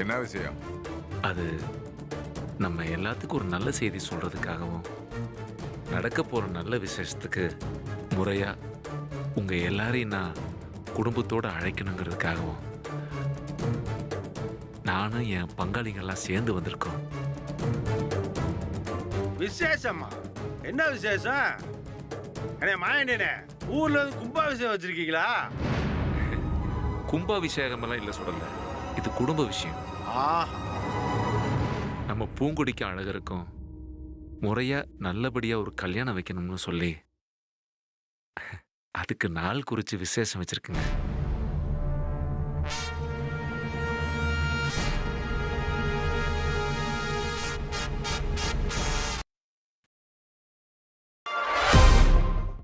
என்ன விஷயம்? அது நம்ம எல்லாத்துக்கும் ஒரு நல்ல செய்தி சொல்றதுக்காகவும் நடக்க போற நல்ல விசேஷத்துக்கு முறையா உங்க எல்லாரையும் நான் குடும்பத்தோட அழைக்கணுங்கிறதுக்காகவும் நானும் என் பங்காளிகள்லாம் சேர்ந்து வந்திருக்கோம். விசேஷமா? என்ன விசேஷம்? அண்ணே மாயண்டே, ஊர்ல இருந்து கும்பாபிஷேகம் வச்சிருக்கீங்களா? கும்பாபிஷேகம் எல்லாம் இல்ல சொல்லல, இது குடும்ப விஷயம். நம்ம பூங்குடிக்கு அழகருக்கும் முறையா நல்லபடியா ஒரு கல்யாணம் வைக்கணும்னு சொல்லி அதுக்கு நாள் குறிச்சு விசேஷம் வச்சிருக்குங்க.